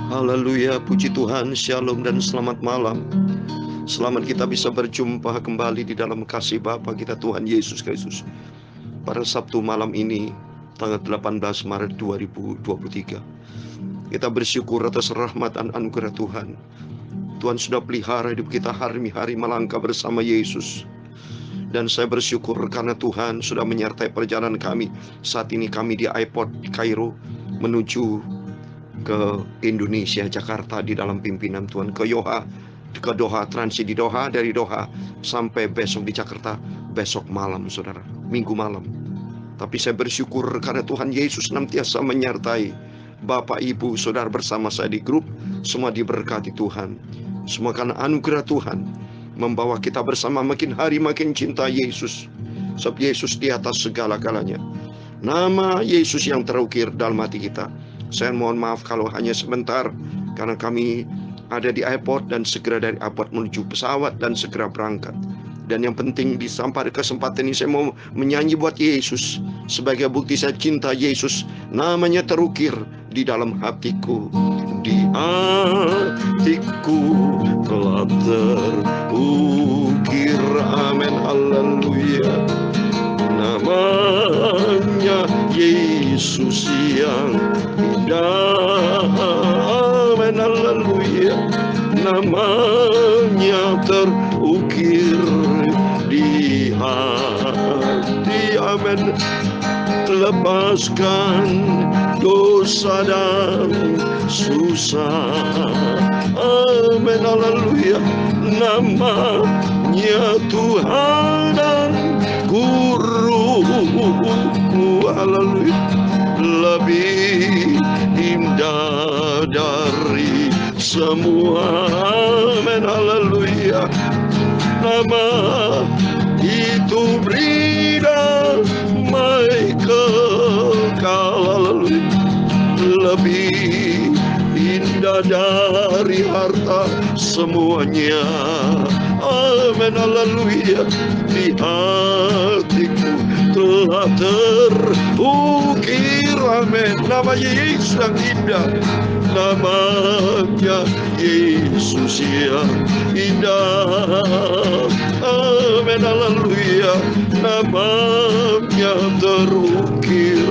Haleluya, puji Tuhan, shalom dan selamat malam. Selamat kita bisa berjumpa kembali di dalam kasih Bapa kita Tuhan Yesus Kristus pada Sabtu malam ini, tanggal 18 Maret 2023. Kita bersyukur atas rahmat dan anugerah Tuhan. Tuhan sudah pelihara hidup kita hari-hari melangkah bersama Yesus. Dan saya bersyukur karena Tuhan sudah menyertai perjalanan kami. Saat ini kami di airport di Kairo menuju ke Indonesia, Jakarta di dalam pimpinan Tuhan, ke Doha, transit di Doha, dari Doha sampai besok di Jakarta, besok malam saudara, minggu malam. Tapi saya bersyukur karena Tuhan Yesus senantiasa menyertai Bapak, Ibu, saudara bersama saya di grup, semua diberkati Tuhan. Semua karena anugerah Tuhan membawa kita bersama makin hari makin cinta Yesus. Sebab Yesus di atas segala-galanya. Nama Yesus yang terukir dalam hati kita. Saya mohon maaf kalau hanya sebentar, karena kami ada di airport dan segera dari airport menuju pesawat dan segera berangkat. Dan yang penting di sampai kesempatan ini saya mau menyanyi buat Yesus. Sebagai bukti saya cinta Yesus, namanya terukir di dalam hatiku. Di hatiku telah terukir, amin, haleluya. Namanya Yesus yang indah, amin, haleluya. Namanya terukir di hati, amin. Lepaskan dosa dan susah, amin, haleluya. Namanya Tuhan dan guruku, haleluya. Lebih indah dari semua, amin, haleluya. Nama itu beri damai kekal, haleluya. Lebih indah dari harta semuanya, amin, haleluya. Di hatiku telah terukir, amin. Nama Yesus yang indah, namanya Yesus yang indah, amin, haleluya. Namanya terukir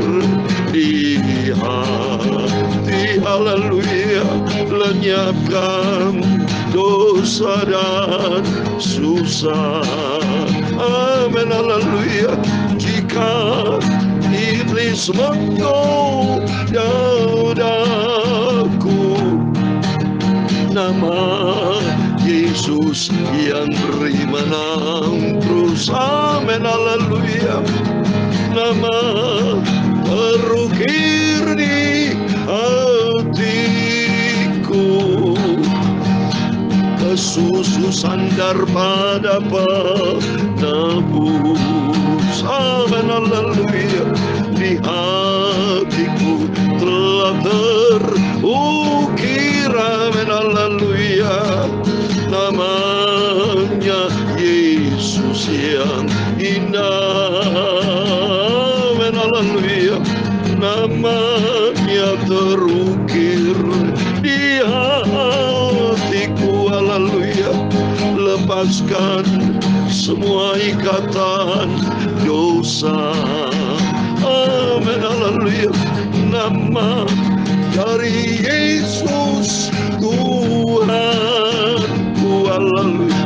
di hati, haleluya. Lenyapkan dosa dan susah, amin, haleluya. Jika iblis menggodaku, nama Yesus yang beri menang terus, amin, haleluya. Nama terukir di hatiku, kesusu sandar pada penebus, amin, haleluya. Di hatiku telah terukir, amin, haleluya. Namanya Yesus yang indah, amin, haleluya. Namanya terukir di hatiku, haleluya. Lepaskan semua ikatan dosa, amin, haleluya. Nama dari Yesus Tuhanku, haleluya.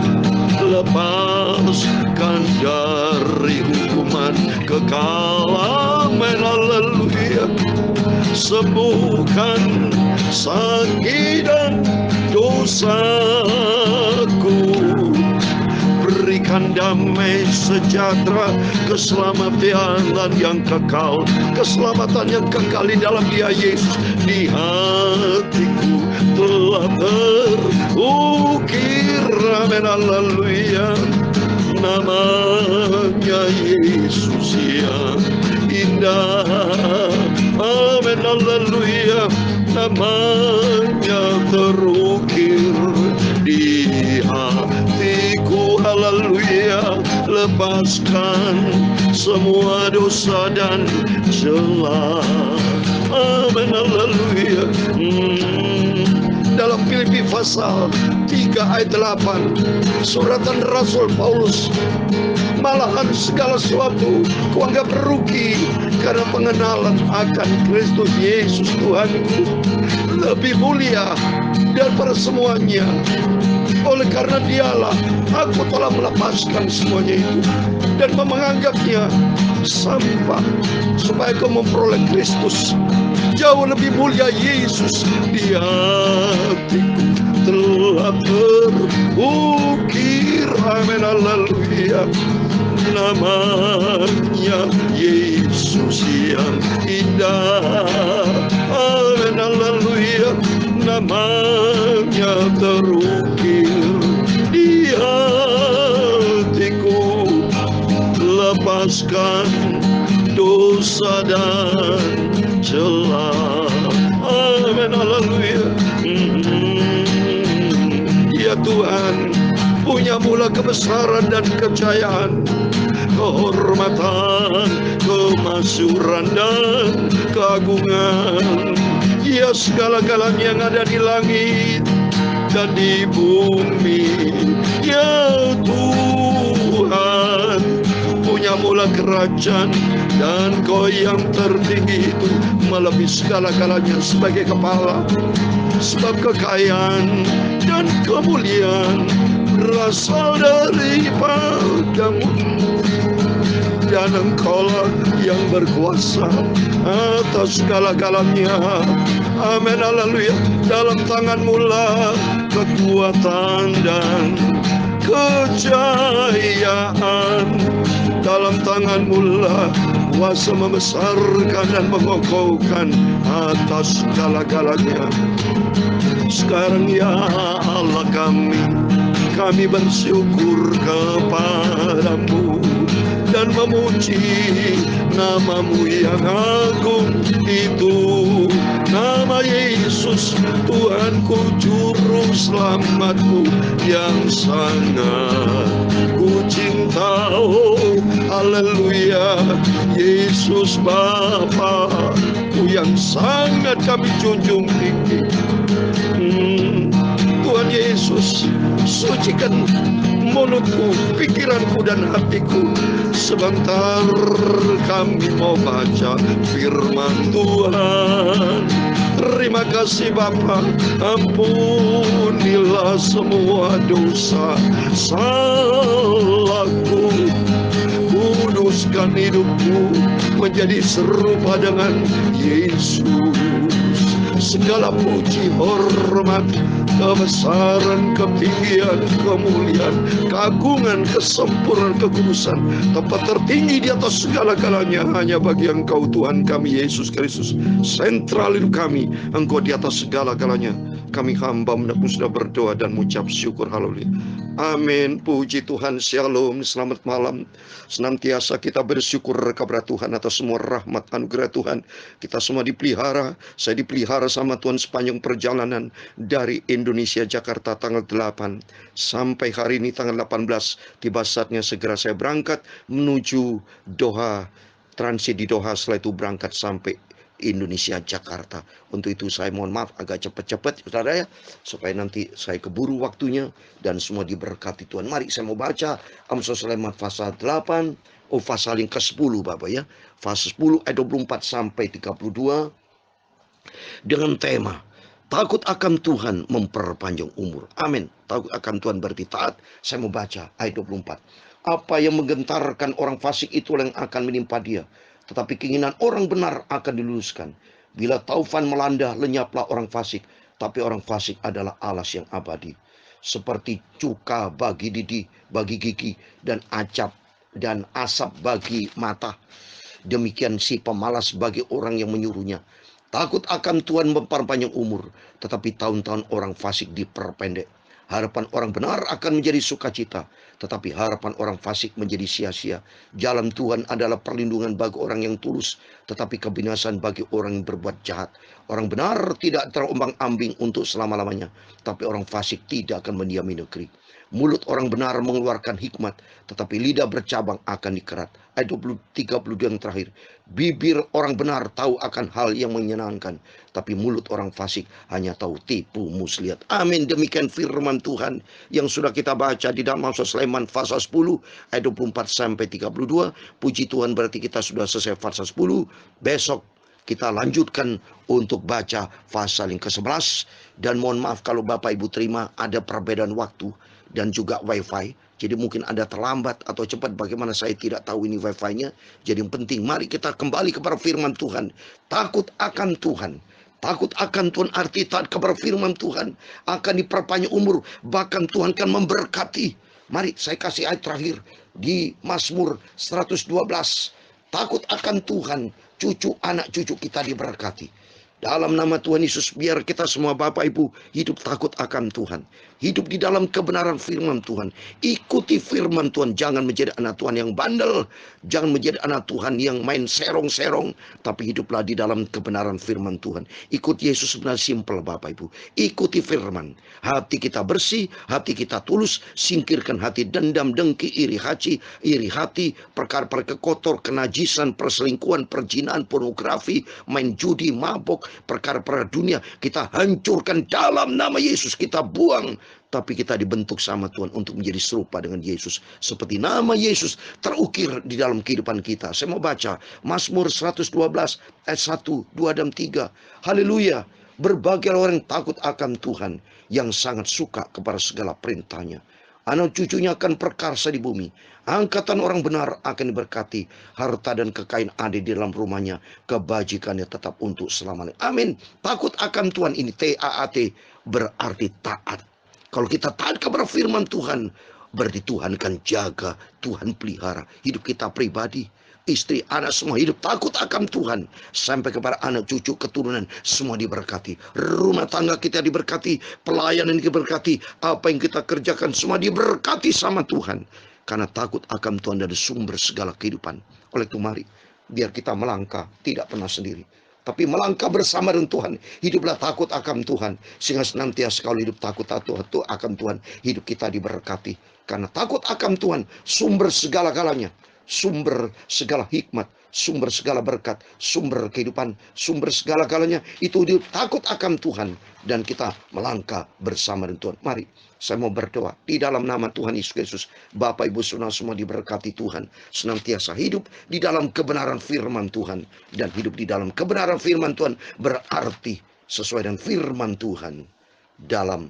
Lepaskan dari hukuman kekal, amin, haleluya. Sembuhkan sakit dan dosaku, berikan damai sejahtera, keselamatan yang kekal, keselamatan yang kekal di dalam Dia Yesus. Di hatiku telah terukir, amin, haleluya. Namanya Yesus yang indah, amin, haleluya. Namanya terukir di hatiku, haleluya. Lepaskan semua dosa dan celah, amin, haleluya. haleluya. Dalam Filipi pasal 3 ayat 8, suratan Rasul Paulus, malahan segala sesuatu kuanggap rugi karena pengenalan akan Kristus Yesus Tuhanku lebih mulia daripada semuanya. Oleh karena dialah aku telah melepaskan semuanya itu dan menganggapnya sampah, supaya kau memperoleh Kristus. Jauh lebih mulia Yesus di hatiku telah terukir, amin, haleluya. Namanya Yesus yang indah, amin, haleluya. Namanya terukir di hatiku. Lepaskan dosa dan celah, amin, haleluya. Ya Tuhan, punya mula kebesaran dan kejayaan, kehormatan, kemasyuran dan keagungan. Ya segala-galanya yang ada di langit dan di bumi. Ya Tuhan, punya mula kerajaan, dan Kau yang tertinggi itu melebihi segala-galanya sebagai kepala. Sebab kekayaan dan kemuliaan berasal daripadamu, dan Engkaulah yang berkuasa atas segala-galanya, amin, haleluya. Dalam tangan-Mu lah kekuatan dan kejayaan, dalam tangan-Mu lah kuasa membesarkan dan mengokohkan atas segala-galanya. Sekarang ya Allah kami bersyukur kepadamu dan memuji nama-Mu yang agung itu, nama Yesus Tuhanku, juru selamatku yang sangat ku cinta. Oh, haleluya. Yesus Bapa-Ku yang sangat kami junjung tinggi. Tuhan Yesus, sucikan mulutku, pikiranku dan hatiku. Sebentar kami mau baca firman Tuhan. Terima kasih Bapa, ampunilah semua dosa salahku. Kuduskan hidupku menjadi serupa dengan Yesus. Segala puji, hormat, kebesaran, ketinggian, kemuliaan, keagungan, kesempurnaan, kekudusan, tempat tertinggi di atas segala-galanya hanya bagi Engkau Tuhan kami Yesus Kristus. Sentral hidup kami, Engkau di atas segala-galanya. Kami hamba sudah berdoa dan mengucap syukur, haleluya. Amin. Puji Tuhan, shalom, selamat malam. Senantiasa kita bersyukur kepada Tuhan atas semua rahmat anugerah Tuhan. Kita semua dipelihara, saya dipelihara sama Tuhan sepanjang perjalanan dari Indonesia Jakarta tanggal 8 sampai hari ini tanggal 18. Tiba saatnya segera saya berangkat menuju Doha, transit di Doha, setelah itu berangkat sampai Indonesia Jakarta. Untuk itu saya mohon maaf agak cepat-cepat saudara ya, supaya nanti saya keburu waktunya dan semua diberkati Tuhan. Mari saya mau baca Amsal Sulaiman pasal 8, pasal yang ke-10 Bapak ya. Pasal 10 ayat 24 sampai 32 dengan tema takut akan Tuhan memperpanjang umur. Amin. Takut akan Tuhan berarti taat. Saya mau baca ayat 24. Apa yang menggentarkan orang fasik itulah yang akan menimpa dia, tetapi keinginan orang benar akan diluluskan. Bila taufan melanda, lenyaplah orang fasik, tapi orang fasik adalah alas yang abadi. Seperti cuka bagi didi, bagi gigi, dan acap dan asap bagi mata, demikian si pemalas bagi orang yang menyuruhnya. Takut akan Tuhan memperpanjang umur, tetapi tahun-tahun orang fasik diperpendek. Harapan orang benar akan menjadi sukacita, tetapi harapan orang fasik menjadi sia-sia. Jalan Tuhan adalah perlindungan bagi orang yang tulus, tetapi kebinasan bagi orang yang berbuat jahat. Orang benar tidak terombang-ambing untuk selama-lamanya, tapi orang fasik tidak akan mendiami negeri. Mulut orang benar mengeluarkan hikmat, tetapi lidah bercabang akan dikerat. Ayat 32 yang terakhir. Bibir orang benar tahu akan hal yang menyenangkan, tapi mulut orang fasik hanya tahu tipu muslihat. Amin. Demikian firman Tuhan yang sudah kita baca di dalam Mazmur Sulaiman pasal 10 ayat 24 sampai 32. Puji Tuhan, berarti kita sudah selesai pasal 10. Besok kita lanjutkan untuk baca pasal yang ke-11. Dan mohon maaf kalau Bapak Ibu terima ada perbedaan waktu dan juga wifi. Jadi mungkin ada terlambat atau cepat, bagaimana saya tidak tahu ini wifi-nya. Jadi yang penting mari kita kembali kepada firman Tuhan. Takut akan Tuhan. Takut akan Tuhan arti taat kepada firman Tuhan akan diperpanjang umur. Bahkan Tuhan akan memberkati. Mari saya kasih ayat terakhir di Mazmur 112. Takut akan Tuhan, anak cucu kita diberkati. Dalam nama Tuhan Yesus, biar kita semua Bapak Ibu hidup takut akan Tuhan. Hidup di dalam kebenaran firman Tuhan. Ikuti firman Tuhan. Jangan menjadi anak Tuhan yang bandel. Jangan menjadi anak Tuhan yang main serong-serong. Tapi hiduplah di dalam kebenaran firman Tuhan. Ikut Yesus sebenarnya simpel Bapak Ibu. Ikuti firman. Hati kita bersih, hati kita tulus. Singkirkan hati dendam, dengki, iri hati, perkara-perkara kotor, kenajisan, perselingkuhan, perjinaan, pornografi, main judi, mabok, perkara-perkara dunia. Kita hancurkan dalam nama Yesus. Kita buang. Tapi kita dibentuk sama Tuhan untuk menjadi serupa dengan Yesus. Seperti nama Yesus terukir di dalam kehidupan kita. Saya mau baca Mazmur 112 ayat 1, 2, dan 3. Haleluya. Berbahagialah orang yang takut akan Tuhan, yang sangat suka kepada segala perintahnya. Anak cucunya akan perkasa di bumi. Angkatan orang benar akan diberkati. Harta dan kekayaan ada di dalam rumahnya. Kebajikannya tetap untuk selamanya. Amin. Takut akan Tuhan ini, T-A-A-T, berarti taat. Kalau kita taat kepada firman Tuhan, berarti Tuhan akan jaga, Tuhan pelihara hidup kita pribadi, istri, anak, semua hidup takut akan Tuhan. Sampai kepada anak, cucu, keturunan, semua diberkati. Rumah tangga kita diberkati, pelayanan diberkati, apa yang kita kerjakan semua diberkati sama Tuhan. Karena takut akan Tuhan dari sumber segala kehidupan. Oleh itu mari, biar kita melangkah tidak pernah sendiri, tapi melangkah bersama dengan Tuhan. Hiduplah takut akan Tuhan, sehingga senantiasa kalau hidup takut akan Tuhan, hidup kita diberkati. Karena takut akan Tuhan, sumber segala-galanya, sumber segala hikmat, sumber segala berkat, sumber kehidupan, sumber segala-galanya, itu hidup takut akan Tuhan. Dan kita melangkah bersama dengan Tuhan. Mari, saya mau berdoa di dalam nama Tuhan Yesus Kristus. Bapak Ibu saudara semua diberkati Tuhan. Senantiasa hidup di dalam kebenaran firman Tuhan. Dan hidup di dalam kebenaran firman Tuhan berarti sesuai dengan firman Tuhan. Dalam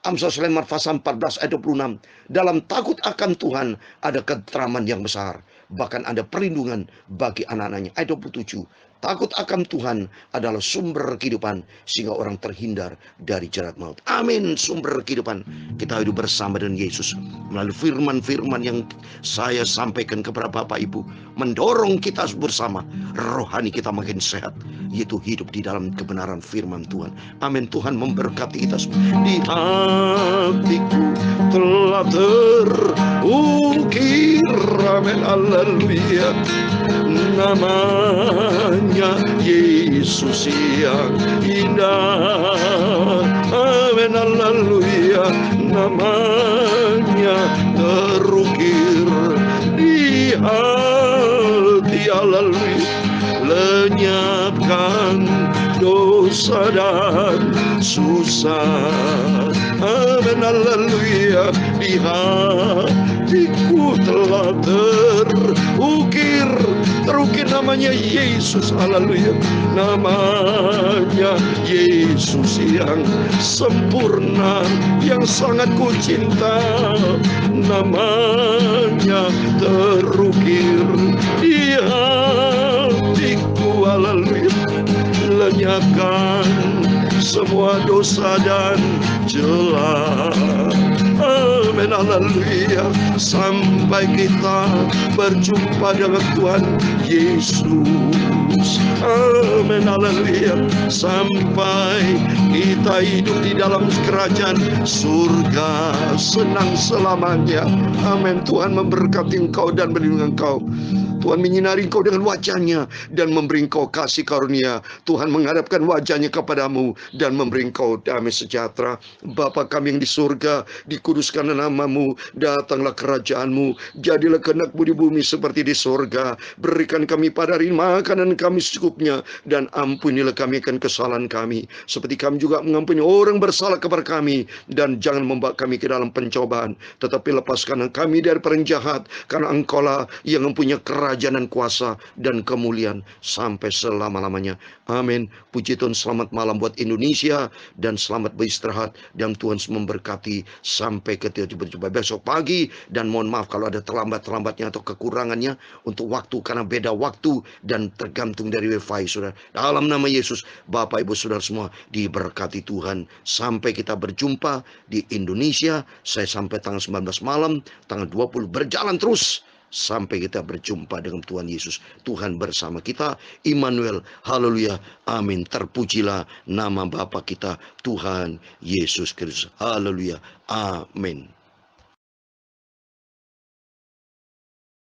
Mazmur Sulaiman pasal 14 ayat 26. Dalam takut akan Tuhan ada keteraman yang besar. Bahkan ada perlindungan bagi anak-anaknya. Ayat 27. Takut akan Tuhan adalah sumber kehidupan, sehingga orang terhindar dari jerat maut. Amin. Sumber kehidupan. Kita hidup bersama dengan Yesus melalui firman-firman yang saya sampaikan kepada Bapak Ibu, mendorong kita bersama rohani kita makin sehat, yaitu hidup di dalam kebenaran firman Tuhan. Amin. Tuhan memberkati kita semua. Di hatiku telah terukir, amin, haleluya, namanya Yesus yang indah, amin, haleluya, namanya terukir di hati, haleluya, lenyapkan dosa dan susah, amin, haleluya, di hatiku telah terukir namanya Yesus, haleluya, namanya Yesus yang sempurna, yang sangat ku cinta, namanya terukir di hatiku, haleluya, lenyapkan semua dosa dan celah, amin, haleluya, sampai kita berjumpa dengan Tuhan Yesus, amin, haleluya, sampai kita hidup di dalam kerajaan surga senang selamanya, amin. Tuhan memberkati engkau dan melindungi engkau. Tuhan menyinari engkau dengan wajahnya dan memberi engkau kasih karunia. Tuhan menghadapkan wajahnya kepadamu dan memberi engkau damai sejahtera. Bapa kami yang di surga, dikuduskanlah namamu, datanglah kerajaanmu, jadilah kehendak-mu di bumi seperti di surga. Berikan kami pada hari ini makanan kami secukupnya, dan ampunilah kami akan kesalahan kami, seperti kami juga mengampuni orang bersalah kepada kami. Dan jangan membawa kami ke dalam pencobaan, tetapi lepaskan kami dari perang jahat, karena engkaulah yang mempunyai kerajaan dan kuasa dan kemuliaan sampai selama-lamanya. Amin. Puji Tuhan, selamat malam buat Indonesia, dan selamat beristirahat, dan Tuhan memberkati sampai ketika berjumpa besok pagi. Dan mohon maaf kalau ada terlambatnya atau kekurangannya untuk waktu, karena beda waktu dan tergantung dari wifi, saudara. Dalam nama Yesus, Bapak Ibu Saudara semua diberkati Tuhan. Sampai kita berjumpa di Indonesia, saya sampai tanggal 19 malam, tanggal 20 berjalan terus sampai kita berjumpa dengan Tuhan Yesus. Tuhan bersama kita, Immanuel. Haleluya, amin. Terpujilah nama Bapa kita, Tuhan Yesus Kristus. Haleluya, amin.